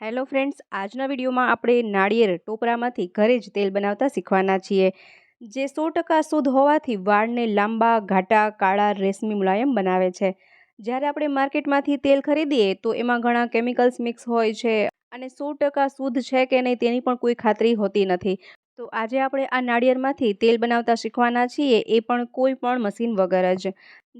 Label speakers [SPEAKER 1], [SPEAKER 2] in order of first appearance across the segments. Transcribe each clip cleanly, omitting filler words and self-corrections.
[SPEAKER 1] Hello friends, આજના વિડીયોમાં આપણે નાળિયેર ટોપરામાંથી ઘરે જ તેલ બનાવતા શીખવાના છીએ, જે 100% શુદ્ધ હોવાથી વાળને લાંબા, ઘાટા, કાળા, રેશમી, મુલાયમ બનાવે છે. જ્યારે આપણે માર્કેટમાંથી તેલ ખરીદીએ તો એમાં ઘણા કેમિકલ્સ મિક્સ હોય છે અને 100% શુદ્ધ છે કે નહીં તેની પણ કોઈ ખાતરી હોતી નથી. તો આજે આપણે આ નાળિયેરમાંથી તેલ બનાવતા શીખવાના છીએ, એ પણ કોઈ પણ મશીન વગર જ.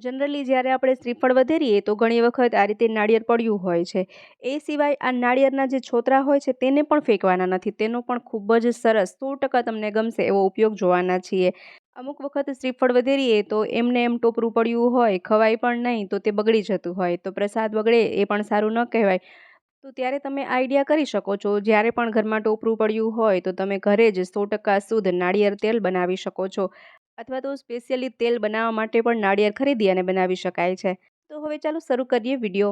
[SPEAKER 1] જનરલી જ્યારે આપણે શ્રીફળ વધેરીએ તો ઘણી વખત આ રીતે નાળિયેર પડ્યું હોય છે. એ સિવાય આ નાળિયેરના જે છોતરા હોય છે તેને પણ ફેંકવાના નથી. તેનો પણ ખૂબ જ સરસ 100% તમને ગમશે એવો ઉપયોગ જોવાના છીએ. અમુક વખત શ્રીફળ વધેરીએ તો એમને એમ ટોપરું પડ્યું હોય, ખવાય પણ નહીં તો તે બગડી જતું હોય, તો પ્રસાદ બગડે એ પણ સારું ન કહેવાય. તો ત્યારે તમે આઈડિયા કરી શકો છો, જ્યારે પણ ઘરમાં ટોપરું પડ્યું હોય તો તમે ઘરે જ 100% શુદ્ધ નાળિયેર તેલ બનાવી શકો છો, અથવા તો સ્પેશિયલી તેલ બનાવવા માટે પણ નાળિયેર ખરીદી અને બનાવી શકાય છે. તો હવે ચાલો શરૂ કરીએ વિડીયો.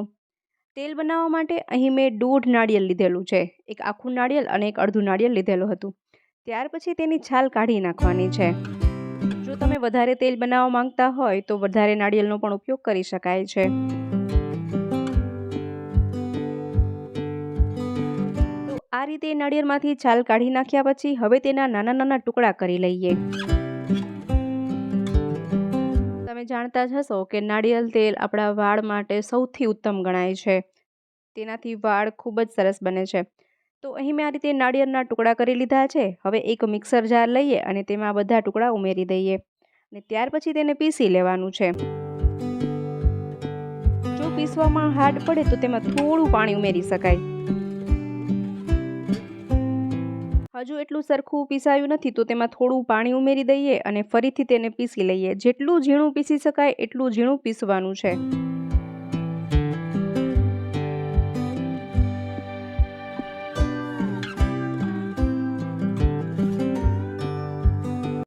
[SPEAKER 1] તેલ બનાવવા માટે અહીં મેં 1.5 નાળિયેર લીધેલું છે. એક આખું નાળિયેર અને એક અડધું નાળિયેર લીધેલું હતું. ત્યાર પછી તેની છાલ કાઢી નાખવાની છે. જો તમે વધારે તેલ બનાવવા માંગતા હોય તો વધારે નાળિયેરનો પણ ઉપયોગ કરી શકાય છે. તો આ રીતે નાળિયેરમાંથી છાલ કાઢી નાખ્યા પછી હવે તેના નાના નાના ટુકડા કરી લઈએ. તમે જાણતા જ હશો કે નાળિયેર તેલ આપણા વાળ માટે સૌથી ઉત્તમ ગણાય છે. તેનાથી વાળ ખૂબ જ સરસ બને છે. તો અહીં મેં આ રીતે નાળિયેરના ટુકડા કરી લીધા છે. હવે એક મિક્સર જાર લઈએ અને તેમાં બધા ટુકડા ઉમેરી દઈએ અને ત્યાર પછી તેને પીસી લેવાનું છે. જો પીસવામાં હાર્ડ પડે તો તેમાં થોડું પાણી ઉમેરી શકાય. હજુ એટલું સરખું પીસાયું નથી તો તેમાં થોડું પાણી ઉમેરી દઈએ અને ફરીથી તેને પીસી લઈએ. જેટલું ઝીણું પીસી શકાય એટલું ઝીણું પીસવાનું છે.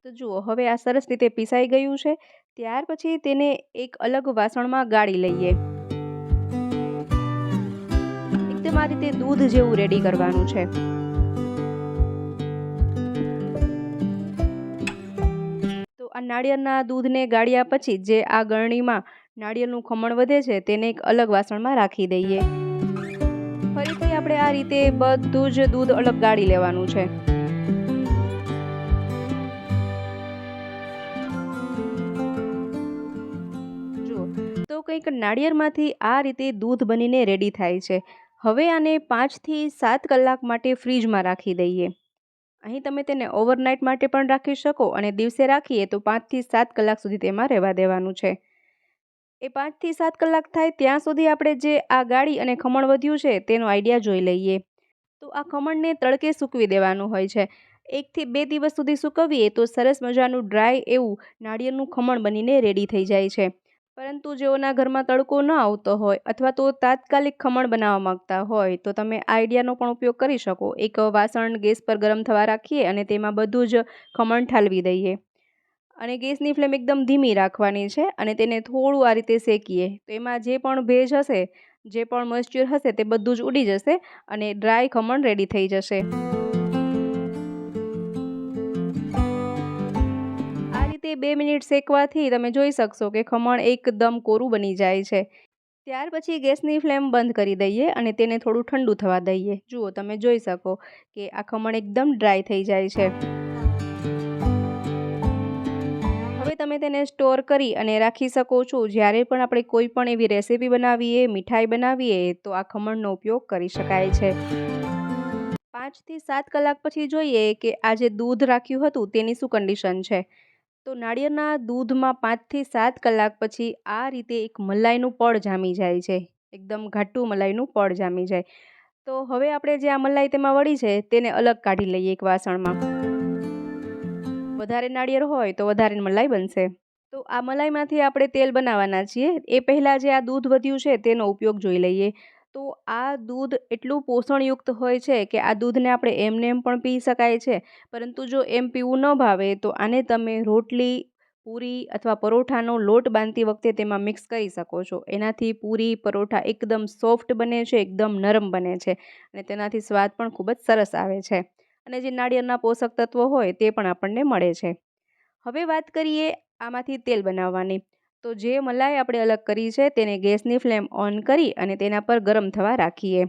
[SPEAKER 1] તો જુઓ, હવે આ સરસ રીતે પીસાઈ ગયું છે. ત્યાર પછી તેને એક અલગ વાસણમાં ગાળી લઈએ. એકદમ આ રીતે દૂધ જેવું રેડી કરવાનું છે. તો આ નાળિયેરના દૂધને ગાળ્યા પછી જે આ ગળણીમાં નાળિયેરનું ખમણ વધે છે તેને એક અલગ વાસણમાં રાખી દઈએ. ફરીથી આપણે આ રીતે બધું જ દૂધ અલગ ગાળી લેવાનું છે. જુઓ, તો કંઈક નાળિયેરમાંથી આ રીતે દૂધ બનીને રેડી થાય છે. હવે આને 5 થી 7 કલાક માટે ફ્રીજમાં રાખી દઈએ. અહીં તમે તેને ઓવરનાઇટ માટે પણ રાખી શકો અને દિવસે રાખીએ તો 5 થી 7 કલાક સુધી તેમાં રહેવા દેવાનું છે. એ 5 થી 7 કલાક થાય ત્યાં સુધી આપણે જે આ ગાળી અને ખમણ વધ્યું છે તેનો આઈડિયા જોઈ લઈએ. તો આ ખમણને તડકે સૂકવી દેવાનું હોય છે. 1 થી 2 દિવસ સુધી સૂકવીએ તો સરસ મજાનું ડ્રાય એવું નાળિયેરનું ખમણ બનીને રેડી થઈ જાય છે. પરંતુ જેઓના ઘરમાં તડકો ન આવતો હોય અથવા તો તાત્કાલિક ખમણ બનાવવા માંગતા હોય તો તમે આ આઈડિયાનો પણ ઉપયોગ કરી શકો. એક વાસણ ગેસ પર ગરમ થવા રાખીએ અને તેમાં બધું જ ખમણ ઠાલવી દઈએ અને ગેસની ફ્લેમ એકદમ ધીમી રાખવાની છે અને તેને થોડું આ રીતે શેકીએ. તો એમાં જે પણ ભેજ હશે, જે પણ મોઇસ્ચર હશે તે બધું જ ઉડી જશે અને ડ્રાય ખમણ રેડી થઈ જશે. આ રીતે 2 મિનિટ શેકવાથી તમે જોઈ શકશો કે ખમણ એકદમ કોરું બની જાય છે. ત્યાર પછી ગેસની ફ્લેમ બંધ કરી દઈએ અને તેને થોડું ઠંડુ થવા દઈએ. જુઓ, તમે જોઈ શકો કે આ ખમણ એકદમ ડ્રાય થઈ જાય છે. હવે તમે તેને સ્ટોર કરી અને રાખી શકો છો. જ્યારે પણ આપણે કોઈ પણ એવી રેસીપી બનાવીએ, મીઠાઈ બનાવીએ તો આ ખમણનો ઉપયોગ કરી શકાય છે. 5 થી 7 કલાક પછી જોઈએ કે આ જે દૂધ રાખ્યું હતું તેની શું કન્ડિશન છે. તો નાળિયેરના દૂધમાં 5 થી 7 કલાક પછી આ રીતે એક મલાઈનું પડ જામી જાય છે. એકદમ ઘાટું મલાઈનું પડ જામી જાય. તો હવે આપણે જે આ મલાઈ તેમાં વળી છે તેને અલગ કાઢી લઈએ એક વાસણમાં. વધારે નાળિયેર હોય તો વધારે મલાઈ બનશે. તો આ મલાઈમાંથી આપણે તેલ બનાવવાના છીએ. એ પહેલાં જે આ દૂધ વધ્યું છે તેનો ઉપયોગ જોઈ લઈએ. તો આ દૂધ એટલું પોષણયુક્ત હોય છે કે આ દૂધને આપણે એમને એમ પણ પી શકાય છે. પરંતુ જો એમ પીવું ન ભાવે તો આને તમે રોટલી, પૂરી અથવા પરોઠાનો લોટ બાંધતી વખતે તેમાં મિક્સ કરી શકો છો. એનાથી પૂરી, પરોઠા એકદમ સોફ્ટ બને છે, એકદમ નરમ બને છે અને તેનાથી સ્વાદ પણ ખૂબ જ સરસ આવે છે અને જે નાળિયેરના પોષક તત્વો હોય તે પણ આપણને મળે છે. હવે વાત કરીએ આમાંથી તેલ બનાવવાની. તો જે મલાઈ આપણે અલગ કરી છે તેને ગેસની ફ્લેમ ઓન કરી અને તેના પર ગરમ થવા રાખીએ.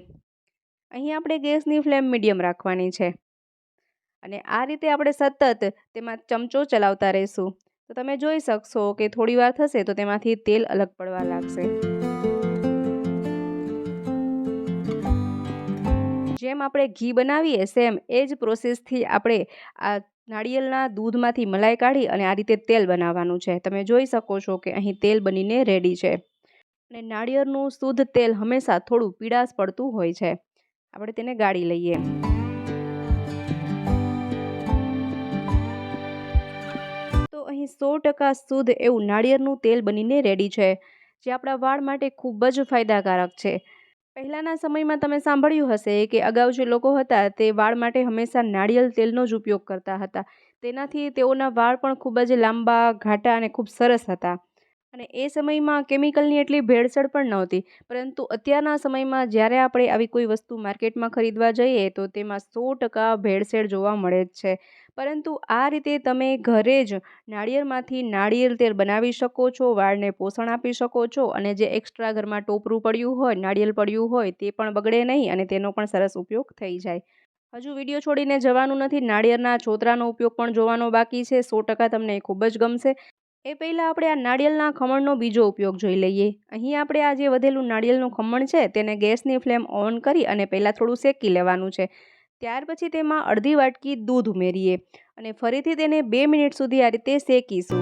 [SPEAKER 1] અહીં આપણે ગેસની ફ્લેમ મીડિયમ રાખવાની છે અને આ રીતે આપણે સતત તેમાં ચમચો ચલાવતા રહીશું તો તમે જોઈ શકશો કે થોડી વાર થશે તો તેમાંથી તેલ અલગ પડવા લાગશે। જેમ આપણે ઘી બનાવીએ સેમ એ જ પ્રોસેસથી આપણે આ નાળિયેરના દૂધમાંથી મલાઈ કાઢી અને આ રીતે તેલ બનાવવાનું છે। તમે જોઈ શકો છો કે અહીં તેલ બનીને રેડી છે અને નાળિયેરનું શુદ્ધ તેલ હંમેશા થોડું પીળાશ પડતું હોય છે। આપણે તેને ગાળી લઈએ। તો અહીં 100% શુદ્ધ એવું નાળિયેરનું તેલ બનીને રેડી છે જે આપણા વાળ માટે ખૂબ જ ફાયદાકારક છે। પહેલાંના સમયમાં તમે સાંભળ્યું હશે કે અગાઉ જે લોકો હતા તે વાળ માટે હંમેશા નાળિયેર તેલનો જ ઉપયોગ કરતા હતા। તેનાથી તેઓના વાળ પણ ખૂબ જ લાંબા, ઘાટા અને ખૂબ સરસ હતા અને એ સમયમાં કેમિકલની એટલી ભેળસેળ પણ નહોતી। પરંતુ અત્યારના સમયમાં જ્યારે આપણે આવી કોઈ વસ્તુ માર્કેટમાં ખરીદવા જઈએ તો તેમાં 100% ભેળસેળ જોવા મળે જ છે। પરંતુ આ રીતે તમે ઘરે જ નાળિયેરમાંથી નાળિયેર તેલ બનાવી શકો છો, વાળને પોષણ આપી શકો છો અને જે એક્સ્ટ્રા ઘરમાં ટોપરું પડ્યું હોય, નાળિયેર પડ્યું હોય તે પણ બગડે નહીં અને તેનો પણ સરસ ઉપયોગ થઈ જાય। હજુ વિડીયો છોડીને જવાનું નથી, નાળિયેરના છોતરાનો ઉપયોગ પણ જોવાનો બાકી છે। 100% તમને એ ખૂબ જ ગમશે। એ પહેલાં આપણે આ નાળિયેરના ખમણનો બીજો ઉપયોગ જોઈ લઈએ। અહીં આપણે આ જે વધેલું નાળિયેરનું ખમણ છે તેને ગેસની ફ્લેમ ઓન કરી અને પહેલાં થોડું શેકી લેવાનું છે। ત્યાર પછી તેમાં અડધી વાટકી દૂધ ઉમેરીએ અને ફરીથી તેને 2 મિનિટ સુધી આ રીતે શેકીશું।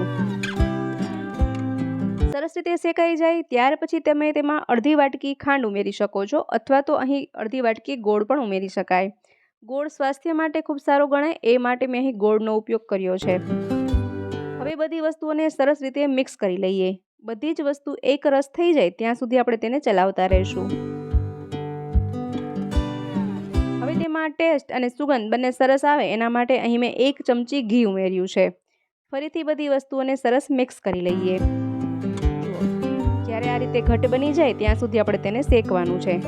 [SPEAKER 1] સરસ રીતે શેકાઈ જાય ત્યાર પછી તમે તેમાં અડધી વાટકી ખાંડ ઉમેરી શકો છો અથવા તો અહીં અડધી વાટકી ગોળ પણ ઉમેરી શકાય। ગોળ સ્વાસ્થ્ય માટે ખૂબ સારો ગણાય એ માટે મેં અહીં ગોળનો ઉપયોગ કર્યો છે। હવે બધી વસ્તુઓને સરસ રીતે મિક્સ કરી લઈએ। બધી જ વસ્તુ એક રસ થઈ જાય ત્યાં સુધી આપણે તેને ચલાવતા રહીશું। હવે તેમાં ટેસ્ટ અને સુગંધ બંને સરસ આવે એના માટે અહીં મેં 1 ચમચી ઘી ઉમેર્યું છે। ફરીથી બધી વસ્તુઓને સરસ મિક્સ કરી લઈએ। જ્યારે આ રીતે ઘટ બની જાય ત્યાં સુધી આપણે તેને શેકવાનું છે।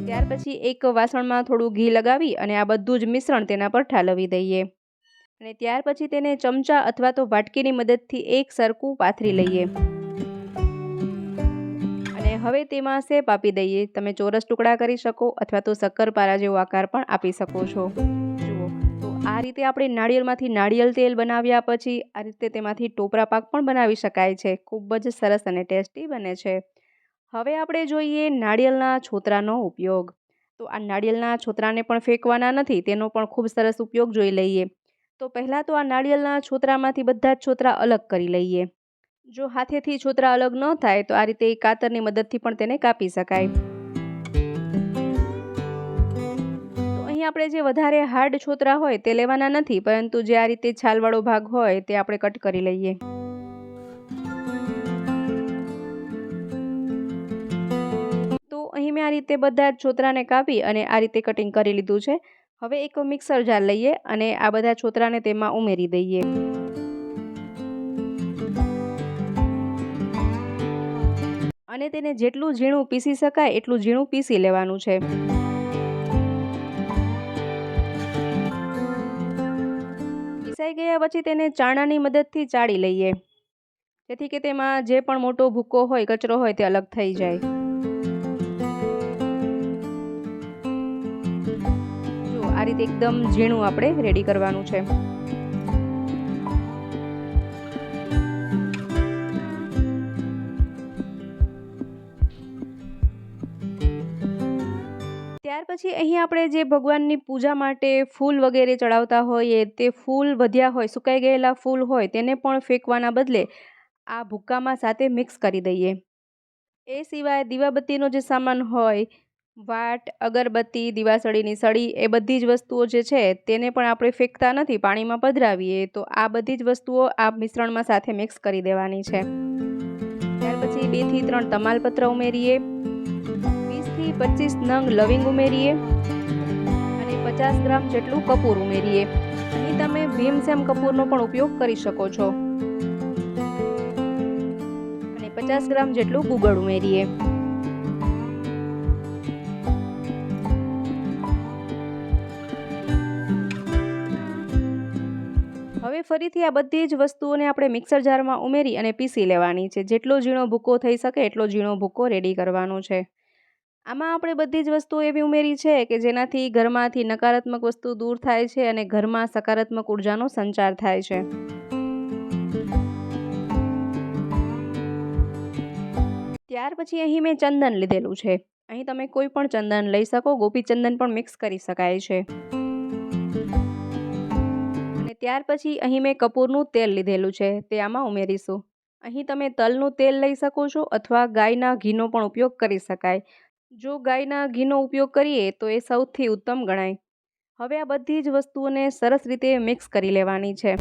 [SPEAKER 1] ત્યાર પછી એક વાસણમાં થોડું ઘી લગાવી અને આ બધું જ મિશ્રણ તેના પર ઠાલવી દઈએ અને ત્યાર પછી તેને ચમચા અથવા તો વાટકીની મદદથી એક સરખું પાથરી લઈએ અને હવે તેમાં શેપ આપી દઈએ। તમે ચોરસ ટુકડા કરી શકો અથવા તો શક્કરપારા જેવો આકાર પણ આપી શકો છો। જુઓ તો આ રીતે આપણે નાળિયેરમાંથી નાળિયેર તેલ બનાવ્યા પછી આ રીતે તેમાંથી ટોપરા પાક પણ બનાવી શકાય છે। ખૂબ જ સરસ અને ટેસ્ટી બને છે। હવે આપણે જોઈએ નાળિયેરના છોતરાનો ઉપયોગ। તો આ નાળિયેરના છોતરાને પણ ફેંકવાના નથી, તેનો પણ ખૂબ સરસ ઉપયોગ જોઈ લઈએ। તો પહેલાં તો આ નાળિયેરના છોતરામાંથી બધા જ છોતરા અલગ કરી લઈએ। જો હાથેથી છોતરા અલગ ન થાય તો આ રીતે કાતરની મદદથી પણ તેને કાપી શકાય। તો અહીં આપણે જે વધારે હાર્ડ છોતરા હોય તે લેવાના નથી, પરંતુ જે આ રીતે છાલવાળો ભાગ હોય તે આપણે કટ કરી લઈએ। તો અહીં મેં આ રીતે બધા જ છોતરાને કાપી અને આ રીતે કટિંગ કરી લીધું છે। હવે એક મિક્સર જાર લઈએ અને આ બધા છોતરાને તેમાં ઉમેરી દઈએ અને તેને જેટલું ઝીણું પીસી શકાય એટલું ઝીણું પીસી લેવાનું છે। પીસાઈ ગયા પછી તેને ચાળણાની મદદથી ચાળી લઈએ જેથી કે તેમાં જે પણ મોટો ભૂકો હોય, કચરો હોય તે અલગ થઈ જાય। જો આ રીતે એકદમ ઝીણું આપણે રેડી કરવાનું છે। ત્યાર પછી અહીં આપણે જે ભગવાનની પૂજા માટે ફૂલ વગેરે ચડાવતા હોઈએ તે ફૂલ વધ્યા હોય, સુકાઈ ગયેલા ફૂલ હોય તેને પણ ફેંકવાના બદલે આ ભૂક્કામાં સાથે મિક્સ કરી દઈએ। એ સિવાય દીવાબત્તીનો જે સામાન હોય, વાટ, અગરબત્તી, દિવાસળીની સળી એ બધી જ વસ્તુઓ જે છે તેને પણ આપણે ફેંકતા નથી, પાણીમાં પધરાવીએ તો આ બધી જ વસ્તુઓ આ મિશ્રણમાં સાથે મિક્સ કરી દેવાની છે। ત્યાર પછી 2 થી 3 તમાલપત્ર ઉમેરીએ, 20 થી 25 નંગ લવિંગ ઉમેરીએ અને 50 ગ્રામ જેટલું કપૂર ઉમેરીએ। અહીં તમે ભીમસેમ કપૂરનો પણ ઉપયોગ કરી શકો છો અને 50 ગ્રામ જેટલું ગુગળ ઉમેરીએ। હવે ફરીથી આ બધી જ વસ્તુઓને આપણે મિક્સર જારમાં ઉમેરી અને પીસી લેવાની છે। જેટલો ઝીણો ભૂકો થઈ શકે એટલો ઝીણો ભૂકો રેડી કરવાનો છે। આમાં આપણે બધી જ વસ્તુઓ એવી ઉમેરી છે કે જેનાથી ઘરમાંથી નકારાત્મક વસ્તુ દૂર થાય છે અને ઘરમાં સકારાત્મક ઉર્જાનો સંચાર થાય છે. ત્યાર પછી અહીં મેં ચંદન લીધેલું છે. અહીં તમે કોઈ પણ ચંદન લઈ શકો, ગોપી ચંદન પણ મિક્સ કરી શકાય છે. અને ત્યાર પછી અહીં મેં કપૂરનું તેલ લીધેલું છે, તે આમાં ઉમેરીશું. અહીં તમે તલનું તેલ લઈ શકો છો અથવા ગાયના ઘીનો પણ ઉપયોગ કરી શકાય. જો ગાયના ઘીનો ઉપયોગ કરીએ તો એ સૌથી ઉત્તમ ગણાય. હવે આ બધી જ વસ્તુઓને સરસ રીતે મિક્સ કરી લેવાની છે.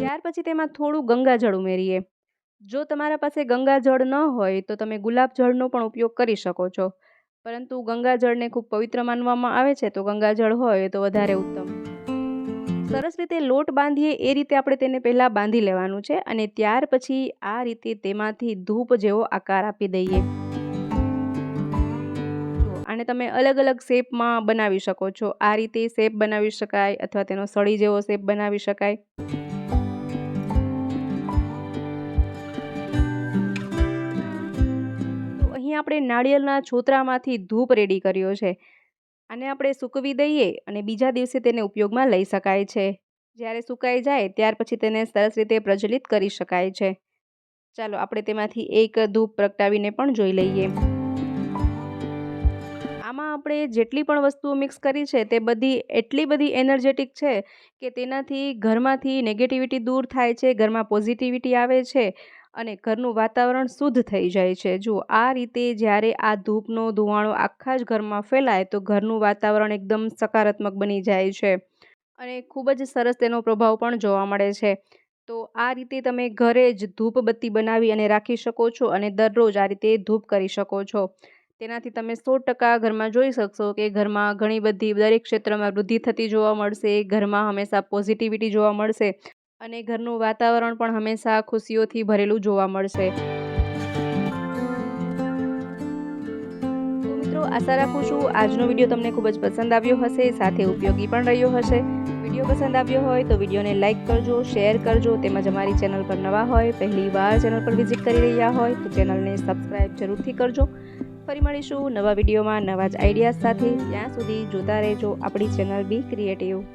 [SPEAKER 1] ત્યાર પછી તેમાં થોડું ગંગાજળ ઉમેરીએ. જો તમારા પાસે ગંગાજળ ન હોય તો તમે ગુલાબજળનો પણ ઉપયોગ કરી શકો છો, પરંતુ ગંગાજળને ખૂબ પવિત્ર માનવામાં આવે છે, તો ગંગાજળ હોય તો વધારે ઉત્તમ. સરસ રીતે લોટ બાંધીએ એ રીતે આપણે તેને પહેલાં બાંધી લેવાનું છે અને ત્યાર પછી આ રીતે તેમાંથી ધૂપ જેવો આકાર આપી દઈએ. જો આને તમે અલગ અલગ શેપમાં બનાવી શકો છો. આ રીતે શેપ બનાવી શકાય અથવા તેનો સળી જેવો શેપ બનાવી શકાય. તો અહીં આપણે નાળિયેરના છોતરામાંથી ધૂપ રેડી કર્યો છે. આને આપણે સૂકવી દઈએ અને બીજા દિવસે તેને ઉપયોગમાં લઈ શકાય છે. જ્યારે સુકાઈ જાય ત્યાર પછી તેને સરસ રીતે પ્રજ્વલિત કરી શકાય છે. ચાલો આપણે તેમાંથી એક ધૂપ પ્રગટાવીને પણ જોઈ લઈએ. આમાં આપણે જેટલી પણ વસ્તુઓ મિક્સ કરી છે તે બધી એટલી બધી એનર્જેટિક છે કે તેનાથી ઘરમાંથી નેગેટિવિટી દૂર થાય છે, ઘરમાં પોઝિટિવિટી આવે છે અને ઘરનું વાતાવરણ શુદ્ધ થઈ જાય છે. જુઓ આ રીતે જ્યારે આ ધૂપનો ધુમાડો આખા જ ઘરમાં ફેલાય તો ઘરનું વાતાવરણ એકદમ સકારાત્મક બની જાય છે અને ખૂબ જ સરસ તેનો પ્રભાવ પણ જોવા મળે છે. તો આ રીતે તમે ઘરે જ ધૂપબત્તી બનાવી અને રાખી શકો છો અને દરરોજ આ રીતે ધૂપ કરી શકો છો. તેનાથી તમે 100% ઘરમાં જોઈ શકશો કે ઘરમાં ઘણી બધી દરેક ક્ષેત્રમાં વૃદ્ધિ થતી જોવા મળશે, ઘરમાં હંમેશા પોઝિટિવિટી જોવા મળશે અને ઘરનું વાતાવરણ પણ હંમેશા ખુશીઓથી ભરેલું જોવા મળશે. તો મિત્રો, આશા રાખું છું આજનો વિડીયો તમને ખૂબ જ પસંદ આવ્યો હશે, સાથે ઉપયોગી પણ રહ્યો હશે. વિડીયો પસંદ આવ્યો હોય તો વિડીયોને લાઇક કરજો, શેર કરજો, તેમજ અમારી ચેનલ પર નવા હોય, પહેલી વાર ચેનલ પર વિઝિટ કરી રહ્યા હોય તો ચેનલને સબસ્ક્રાઈબ જરૂરથી કરજો. ફરી મળીશું નવા વિડીયોમાં નવા જ આઈડિયાઝ સાથે. ત્યાં સુધી જોતા રહેજો આપણી ચેનલ બી ક્રિએટિવ.